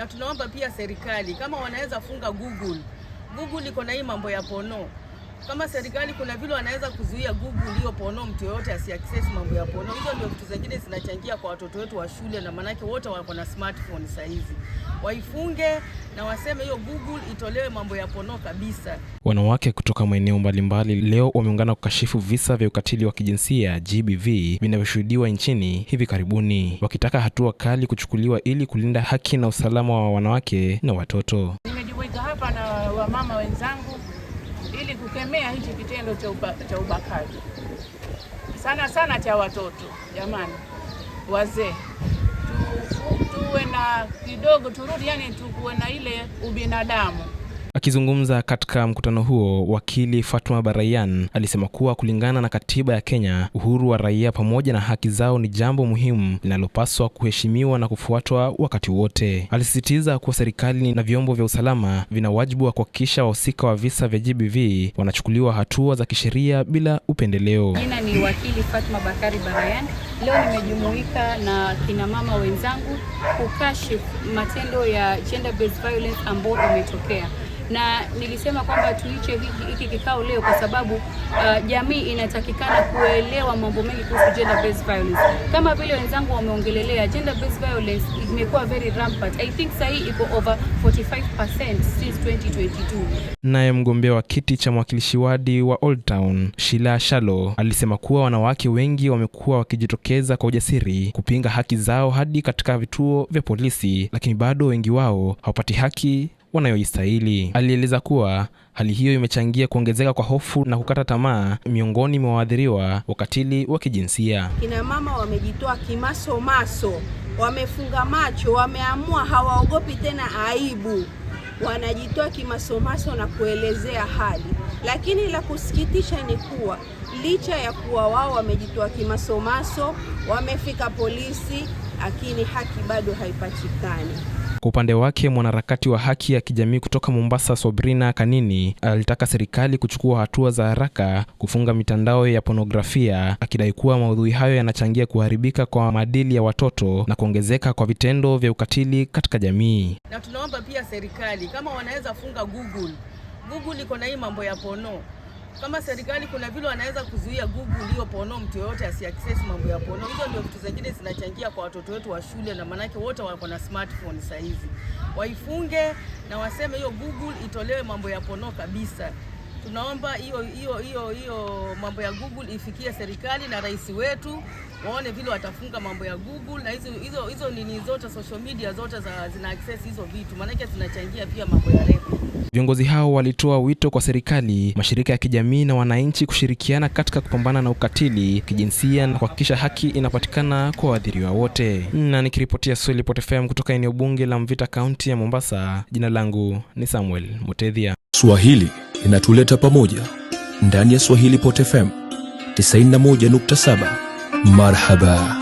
Na tunaomba pia serikali kama wanaweza funga Google iko na hii mambo ya pono. Kama serikali kuna vile wanaweza kuzuia Google hiyo pono, mtu yote asiaccess mambo ya pono. Hizo ndio vitu zingine zinachangia kwa watoto wetu wa shule, na manake wote wako na smartphone sasa hizi. Waifunge na waseme hiyo Google itolewe mambo ya pono kabisa. Wanawake kutoka maeneo mbalimbali leo wameungana kukashifu visa vya ukatili wa kijinsia GBV vinavyoshuhudiwa nchini hivi karibuni, wakitaka hatua kali kuchukuliwa ili kulinda haki na usalama wa wanawake na watoto. Nimejumuika hapa na wamama wenzangu ili kukemea hichi kitendo cha ubakaji. Sana cha watoto. Jamani, wazee tuwe na kidogo, turudi tuwe na ile ubinadamu. Akizungumza katika mkutano huo, wakili Fatma Barayan alisema kuwa kulingana na katiba ya Kenya, uhuru wa raia pamoja na haki zao ni jambo muhimu linalopaswa kuheshimiwa na kufuatwa wakati wote. Alisisitiza kuwa serikali na vyombo vya usalama vina wajibu wa kuhakikisha wahusika wa visa vya GBV wanachukuliwa hatua za kisheria bila upendeleo. Jina ni wakili Fatma Bakari Barayan. Leo nimejumuika na kina mama wenzangu kukashifu matendo ya gender based violence ambayo imetokea. Na nilisema kwamba tuiche hiki kikao leo kwa sababu jamii inatakikana kuelewa mambo mengi kuhusu gender based violence. Kama vile wenzangu wameongelelea, gender based violence imekuwa very rampant. I think sahi iko over 45% since 2022. Naye mgombea wa kiti cha mwakilishi wadi wa Old Town, Sheila Shalo, alisema kuwa wanawake wengi wamekuwa wakijitokeza kwa ujasiri kupinga haki zao hadi katika vituo vya polisi, lakini bado wengi wao hawapati haki wanayoistahili. Alieleza kuwa hali hiyo imechangia kuongezeka kwa hofu na kukata tamaa miongoni mwa waathiriwa ukatili wa kijinsia. Kina mama wamejitoa kimasomaso, wamefunga macho, wameamua hawaogopi tena aibu. Wanajitoa kimasomaso na kuelezea hali. Lakini la kusikitisha ni kuwa licha ya kuwa wao wamejitoa kimasomaso, wamefika polisi, lakini haki bado haipatikani. Kwa upande wake, mwanaharakati wa haki ya kijamii kutoka Mombasa, Sobrina Kanini, alitaka serikali kuchukua hatua za haraka kufunga mitandao ya pornografia, akidai kuwa maudhui hayo yanachangia kuharibika kwa maadili ya watoto na kuongezeka kwa vitendo vya ukatili katika jamii. Na tunaomba pia serikali kama wanaweza funga Google iko na hii mambo ya pono. Kama serikali kuna vile wanaweza kuzuia Google hiyo pono, mtu yote asiaccess mambo ya pono. Hizo ndio vitu zingine zinachangia kwa watoto wetu wa shule, na manake wote wako na smartphone sasa hizi. Waifunge na waseme hiyo Google itolewe mambo ya pono kabisa. Tunaomba hiyo mambo ya Google ifikie serikali na rais wetu, waone vile watafunga mambo ya Google, na hizo nini zote social media zote zina access hizo vitu, manake zinachangia pia mambo ya rape. Viongozi hao walitoa wito kwa serikali, mashirika ya kijamii na wananchi kushirikiana katika kupambana na ukatili kijinsia na kuhakikisha haki inapatikana kwa waathiriwa wote. Na nikiripotia Swahili Pot FM kutoka eneo bunge la Mvita, kaunti ya Mombasa, jina langu ni Samuel Mutethia. Swahili inatuleta pamoja ndani ya Swahili Pot FM 91.7. Marhaba.